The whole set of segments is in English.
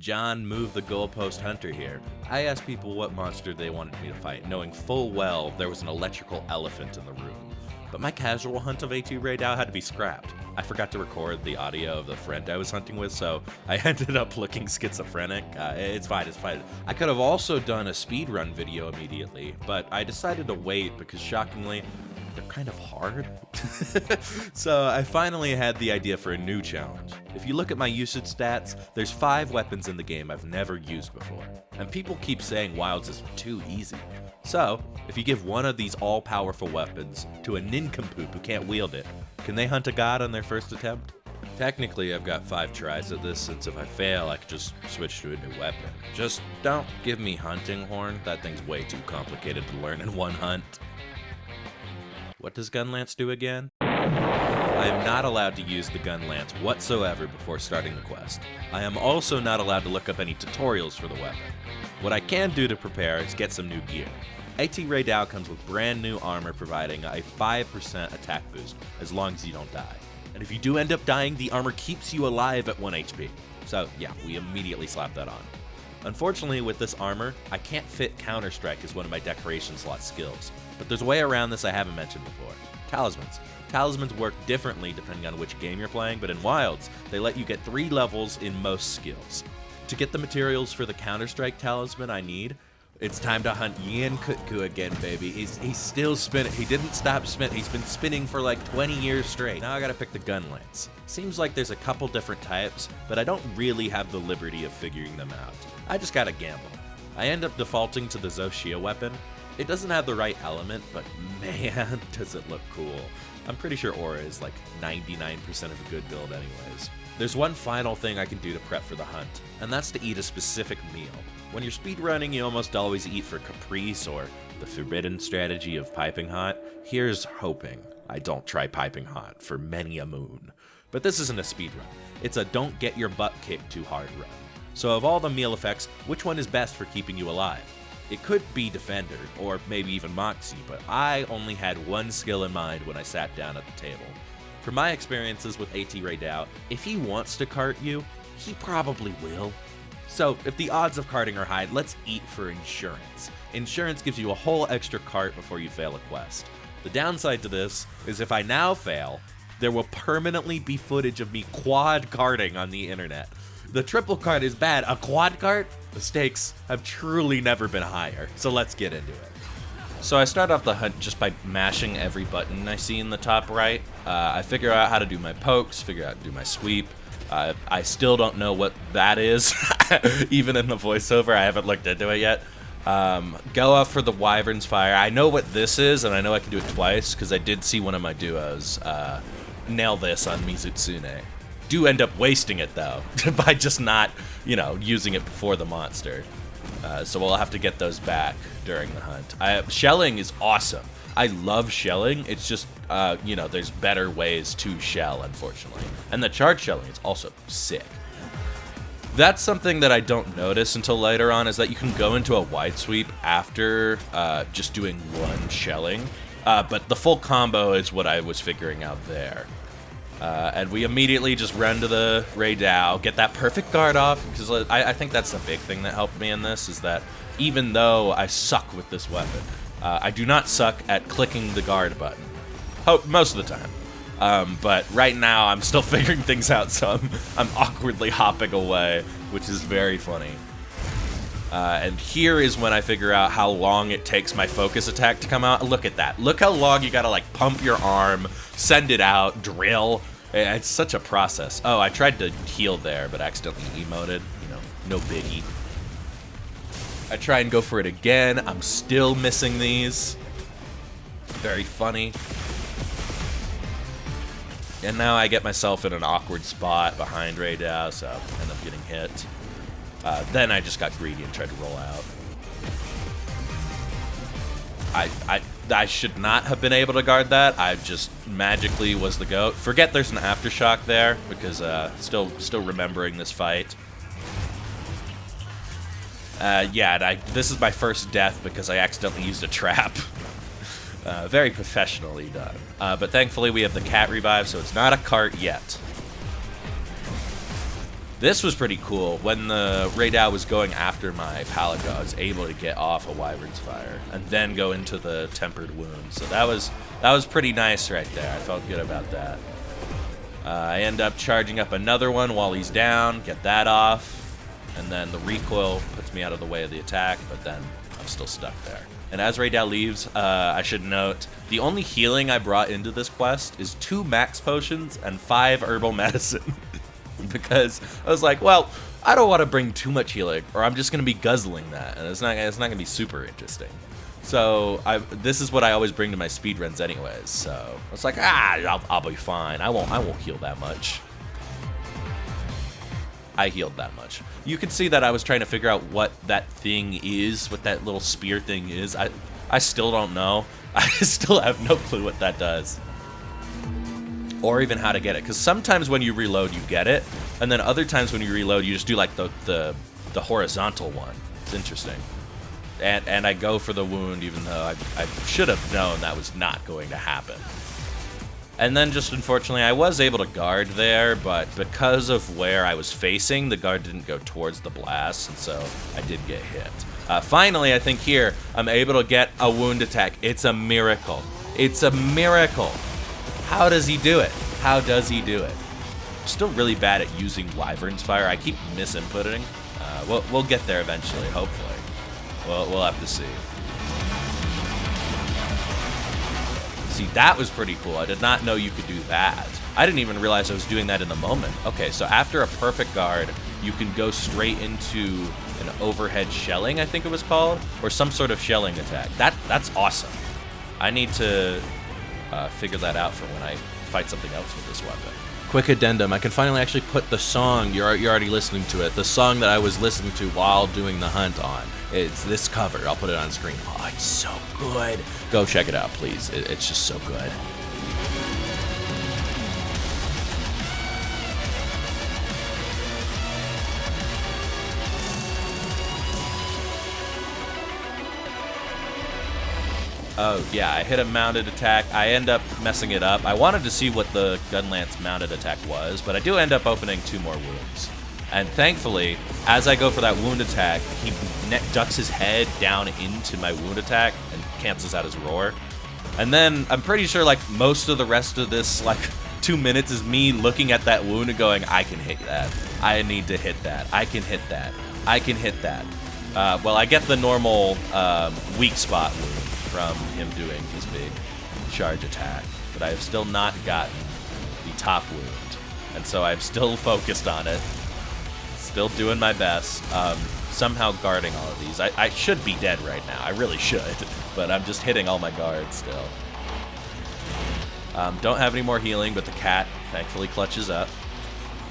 John Move the Goalpost Hunter here. I asked people what monster they wanted me to fight, knowing full well there was an electrical elephant in the room. But my casual hunt of Incredible Rey Dau had to be scrapped. I forgot to record the audio of the friend I was hunting with, so I ended up looking schizophrenic. It's fine. I could have also done a speedrun video immediately, but I decided to wait because, shockingly, they're kind of hard. So I finally had the idea for a new challenge. If you look at my usage stats, there's 5 weapons in the game I've never used before. And people keep saying Wilds is too easy. So, if you give one of these all-powerful weapons to a nincompoop who can't wield it, can they hunt a god on their first attempt? Technically, I've got 5 tries at this, since if I fail, I could just switch to a new weapon. Just don't give me Hunting Horn. That thing's way too complicated to learn in one hunt. What does Gun Lance do again? I am not allowed to use the Gun Lance whatsoever before starting the quest. I am also not allowed to look up any tutorials for the weapon. What I can do to prepare is get some new gear. Incredible Rey Dau comes with brand new armor providing a 5% attack boost as long as you don't die. And if you do end up dying, the armor keeps you alive at 1 HP. So yeah, we immediately slap that on. Unfortunately, with this armor, I can't fit Counter-Strike as one of my decoration slot skills. But there's a way around this I haven't mentioned before. Talismans. Talismans work differently depending on which game you're playing, but in Wilds, they let you get 3 levels in most skills. To get the materials for the Counter-Strike talisman I need, it's time to hunt Yin Kutku again, baby. He's still spinning. He didn't stop spinning. He's been spinning for like 20 years straight. Now I gotta pick the Gun Lance. Seems like there's a couple different types, but I don't really have the liberty of figuring them out. I just gotta gamble. I end up defaulting to the Zoshia weapon. It doesn't have the right element, but man, does it look cool. I'm pretty sure Aura is like 99% of a good build anyways. There's one final thing I can do to prep for the hunt, and that's to eat a specific meal. When you're speedrunning, you almost always eat for Caprice or the forbidden strategy of Piping Hot. Here's hoping I don't try Piping Hot for many a moon. But this isn't a speedrun. It's a don't get your butt kicked too hard run. So of all the meal effects, which one is best for keeping you alive? It could be Defender, or maybe even Moxie, but I only had one skill in mind when I sat down at the table. From my experiences with Incredible Rey Dau, if he wants to cart you, he probably will. So if the odds of carting are high, let's eat for insurance. Insurance gives you a whole extra cart before you fail a quest. The downside to this is if I now fail, there will permanently be footage of me quad carting on the internet. The triple cart is bad. A quad cart? The stakes have truly never been higher. So let's get into it. So I start off the hunt just by mashing every button I see in the top right. I figure out how to do my pokes, figure out how to do my sweep. I still don't know what that is. Even in the voiceover, I haven't looked into it yet. Go up for the Wyvern's Fire. I know what this is, and I know I can do it twice, because I did see one of my duos nail this on Mizutsune. Do end up wasting it, though, by just not, using it before the monster. So we'll have to get those back during the hunt. Shelling is awesome. I love shelling. It's just, there's better ways to shell, unfortunately. And the charge shelling is also sick. That's something that I don't notice until later on, is that you can go into a wide sweep after just doing one shelling. But the full combo is what I was figuring out there. And we immediately just run to the Rey Dau, get that perfect guard off, because I think that's the big thing that helped me in this, is that even though I suck with this weapon, I do not suck at clicking the guard button. Most of the time. But right now I'm still figuring things out, so I'm awkwardly hopping away, which is very funny. And here is when I figure out how long it takes my focus attack to come out. Look at that. Look how long you gotta pump your arm, send it out, drill. It's such a process. Oh, I tried to heal there, but accidentally emoted. No biggie. I try and go for it again. I'm still missing these. Very funny. And now I get myself in an awkward spot behind Rey Dau, so I end up getting hit. Then I just got greedy and tried to roll out. I should not have been able to guard that. I just magically was the GOAT. Forget there's an aftershock there, because still remembering this fight. This is my first death because I accidentally used a trap. Very professionally done. But thankfully we have the cat revive, so it's not a cart yet. This was pretty cool. When the Rey Dau was going after my Palico, I was able to get off a Wyvern's Fire and then go into the Tempered Wound. So that was pretty nice right there. I felt good about that. I end up charging up another one while he's down, get that off, and then the recoil puts me out of the way of the attack, but then I'm still stuck there. And as Rey Dau leaves, I should note, the only healing I brought into this quest is 2 max potions and 5 herbal medicine. Because I was like, well, I don't want to bring too much healing, or I'm just going to be guzzling that, and it's not going to be super interesting. So this is what I always bring to my speedruns anyways. So I was like, I'll be fine. I won't heal that much. I healed that much. You can see that I was trying to figure out what that thing is, what that little spear thing is. I still don't know. I still have no clue what that does. Or even how to get it, because sometimes when you reload you get it, and then other times when you reload you just do like the horizontal one. It's interesting. And I go for the wound even though I should have known that was not going to happen. And then just unfortunately I was able to guard there, but because of where I was facing, the guard didn't go towards the blast, and so I did get hit. Finally, I think here I'm able to get a wound attack. It's a miracle. It's a miracle. How does he do it? How does he do it? I'm still really bad at using Wyvern's Fire. I keep misinputting. We'll get there eventually, hopefully. We'll have to see. See, that was pretty cool. I did not know you could do that. I didn't even realize I was doing that in the moment. Okay, so after a perfect guard, you can go straight into an overhead shelling, I think it was called, or some sort of shelling attack. That's awesome. I need to figure that out for when I fight something else with this weapon. Quick addendum, I can finally actually put the song, you're already listening to it, the song that I was listening to while doing the hunt on. It's this cover. I'll put it on screen. Oh, it's so good. Go check it out, please. It's just so good. Oh, yeah, I hit a mounted attack. I end up messing it up. I wanted to see what the Gunlance mounted attack was, but I do end up opening 2 more wounds. And thankfully, as I go for that wound attack, he ducks his head down into my wound attack and cancels out his roar. And then I'm pretty sure like most of the rest of this like 2 minutes is me looking at that wound and going, I can hit that. I need to hit that. I can hit that. I can hit that. Well, I get the normal weak spot wound from him doing his big charge attack, but I have still not gotten the top wound. And so I'm still focused on it. Still doing my best. Somehow guarding all of these. I should be dead right now. I really should. But I'm just hitting all my guards still. Don't have any more healing, but the cat thankfully clutches up.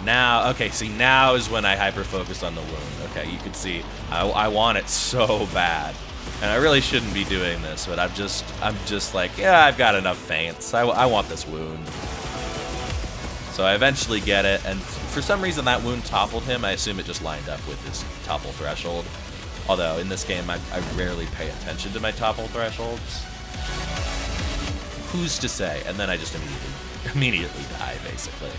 Now, okay, see, now is when I hyper-focus on the wound. Okay, you can see I want it so bad. And I really shouldn't be doing this, but I'm just like, yeah, I've got enough feints. I want this wound. So I eventually get it, and for some reason that wound toppled him. I assume it just lined up with his topple threshold. Although in this game I rarely pay attention to my topple thresholds. Who's to say? And then I just immediately die, basically.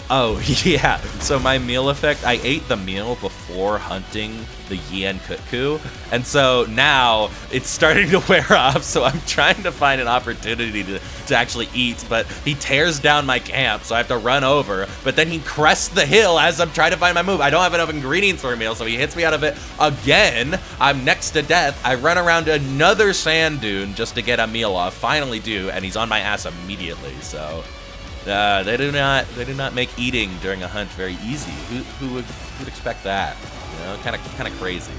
Oh, yeah. So my meal effect, I ate the meal before hunting the Yen Kutku, and so now it's starting to wear off, so I'm trying to find an opportunity to actually eat, but he tears down my camp, so I have to run over, but then he crests the hill as I'm trying to find my move. I don't have enough ingredients for a meal, so he hits me out of it again. I'm next to death. I run around another sand dune just to get a meal off, finally do, and he's on my ass immediately, so... They do not make eating during a hunt very easy. Who would expect that? You know, kind of crazy.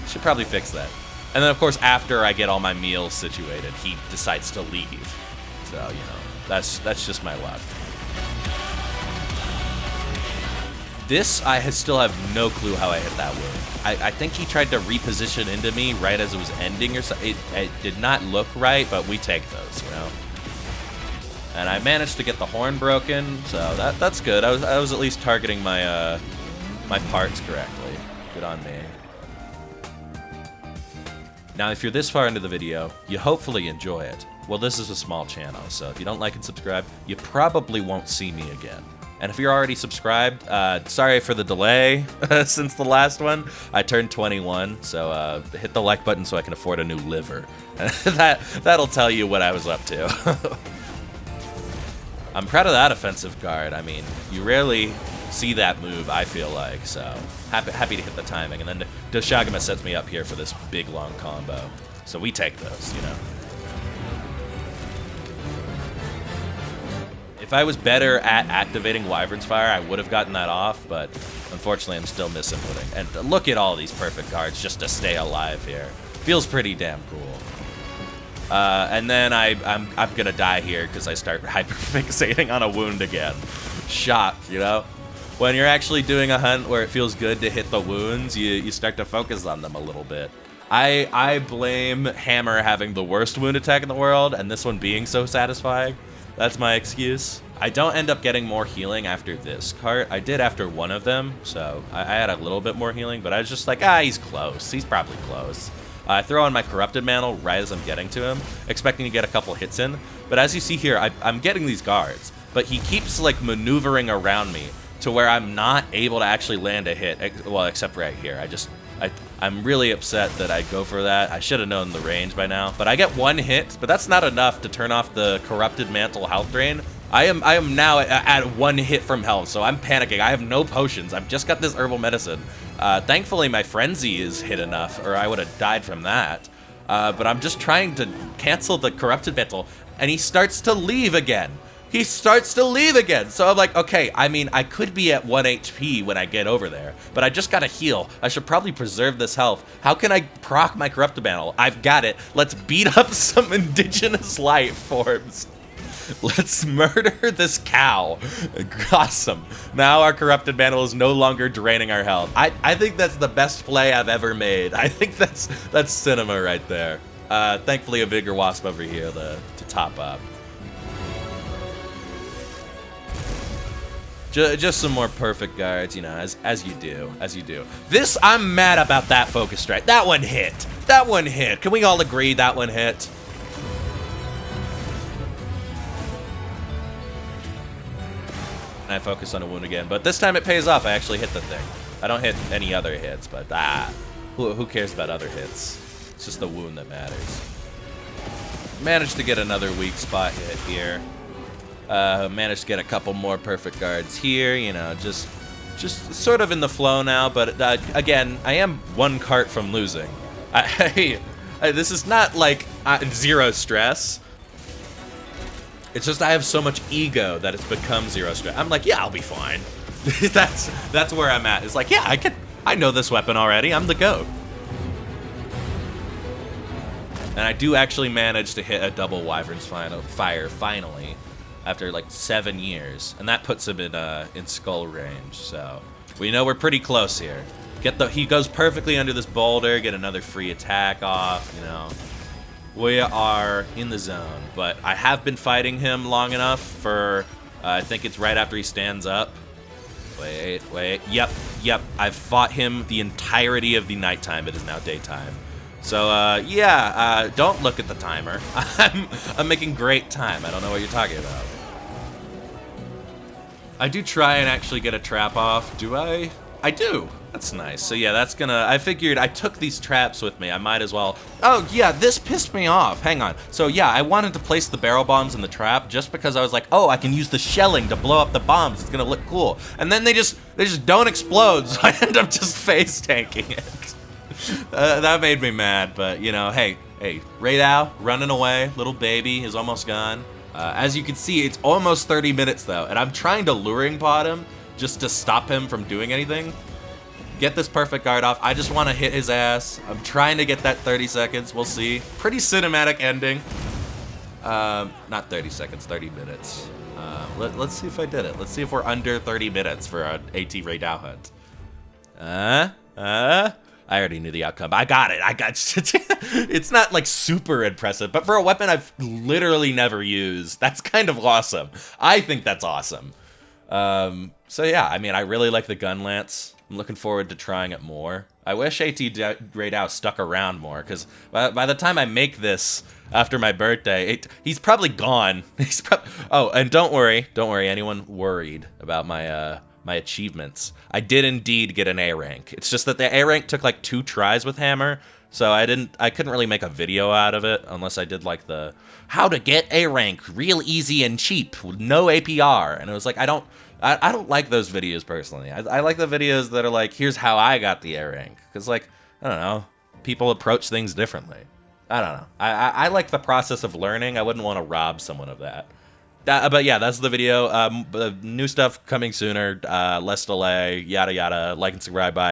Should probably fix that. And then of course after I get all my meals situated, he decides to leave. So you know, that's just my luck. This I still have no clue how I hit that wound. I think he tried to reposition into me right as it was ending or something. It did not look right, but we take those, you know. And I managed to get the horn broken, so that's good. I was at least targeting my my parts correctly. Good on me. Now, if you're this far into the video, you hopefully enjoy it. Well, this is a small channel, so if you don't like and subscribe, you probably won't see me again. And if you're already subscribed, sorry for the delay since the last one. I turned 21, so hit the like button so I can afford a new liver. That'll tell you what I was up to. I'm proud of that offensive guard. I mean, you rarely see that move, I feel like, so happy to hit the timing. And then Doshaguma sets me up here for this big, long combo. So we take those, you know. If I was better at activating Wyvern's Fire, I would have gotten that off, but unfortunately I'm still misinputting. And look at all these perfect guards just to stay alive here. Feels pretty damn cool. And then I'm gonna die here because I start hyperfixating on a wound again. Shock, you know? When you're actually doing a hunt where it feels good to hit the wounds, you start to focus on them a little bit. I blame Hammer having the worst wound attack in the world, and this one being so satisfying. That's my excuse. I don't end up getting more healing after this cart. I did after one of them, so I had a little bit more healing, but I was just like, he's close. He's probably close. I throw on my Corrupted Mantle right as I'm getting to him, expecting to get a couple hits in. But as you see here, I'm getting these guards, but he keeps like maneuvering around me to where I'm not able to actually land a hit, well, except right here. I'm really upset that I go for that. I should have known the range by now. But I get one hit, but that's not enough to turn off the Corrupted Mantle health drain. I am now at one hit from health, so I'm panicking. I have no potions. I've just got this herbal medicine. Thankfully, my Frenzy is hit enough, or I would have died from that. But I'm just trying to cancel the Corrupted Mantle, and he starts to leave again. He starts to leave again. So I'm like, okay, I mean, I could be at 1 HP when I get over there, but I just gotta heal. I should probably preserve this health. How can I proc my Corrupted Mantle? I've got it. Let's beat up some indigenous life forms. Let's murder this cow. Awesome. Now our Corrupted Mantle is no longer draining our health. I think that's the best play I've ever made. I think that's cinema right there. Thankfully a Vigor Wasp over here to top up. Just some more perfect guards, you know, as you do. This, I'm mad about that focus strike. That one hit. That one hit. Can we all agree that one hit? And I focus on a wound again, but this time it pays off. I actually hit the thing. I don't hit any other hits, but who cares about other hits? It's just the wound that matters. Managed to get another weak spot hit here. Managed to get a couple more perfect guards here, you know, just sort of in the flow now, but again, I am one cart from losing. This is not like zero stress. It's just I have so much ego that it's become zero stress. I'm like, yeah, I'll be fine. that's where I'm at. It's like, yeah, I know this weapon already. I'm the GOAT. And I do actually manage to hit a double Wyvern's Fire finally. After like 7 years, and that puts him in skull range. So we know we're pretty close here. He goes perfectly under this boulder. Get another free attack off. You know, we are in the zone. But I have been fighting him long enough for I think it's right after he stands up. Wait. Yep. I've fought him the entirety of the nighttime. It is now daytime. So, yeah, don't look at the timer. I'm making great time. I don't know what you're talking about. I do try and actually get a trap off. Do I? I do. That's nice. So, yeah, that's gonna... I figured I took these traps with me. I might as well... Oh, yeah, this pissed me off. Hang on. So, yeah, I wanted to place the barrel bombs in the trap just because I was like, oh, I can use the shelling to blow up the bombs. It's gonna look cool. And then they just don't explode, so I end up just face tanking it. That made me mad, but, you know, hey, Rey Dau running away, little baby is almost gone. As you can see, it's almost 30 minutes, though, and I'm trying to luring pod him just to stop him from doing anything. Get this perfect guard off. I just want to hit his ass. I'm trying to get that 30 seconds. We'll see. Pretty cinematic ending. Not 30 seconds, 30 minutes. Let's see if I did it. Let's see if we're under 30 minutes for an AT Rey Dau hunt. I already knew the outcome. I got it. It's not like super impressive, but for a weapon I've literally never used, that's kind of awesome. I think that's awesome. So yeah, I mean, I really like the gun lance. I'm looking forward to trying it more. I wish Rey Dau stuck around more, because by the time I make this after my birthday, he's probably gone. Oh, and don't worry, anyone worried about my my achievements. I did indeed get an A rank. It's just that the A rank took like 2 tries with Hammer, so I couldn't really make a video out of it unless I did like the how to get A rank real easy and cheap with no APR, and it was like I don't like those videos personally. I like the videos that are like, here's how I got the A rank, because like I don't know, people approach things differently. I don't know. I like the process of learning. I wouldn't want to rob someone of that. But yeah, that's the video. New stuff coming sooner. Less delay. Yada yada. Like and subscribe. Bye.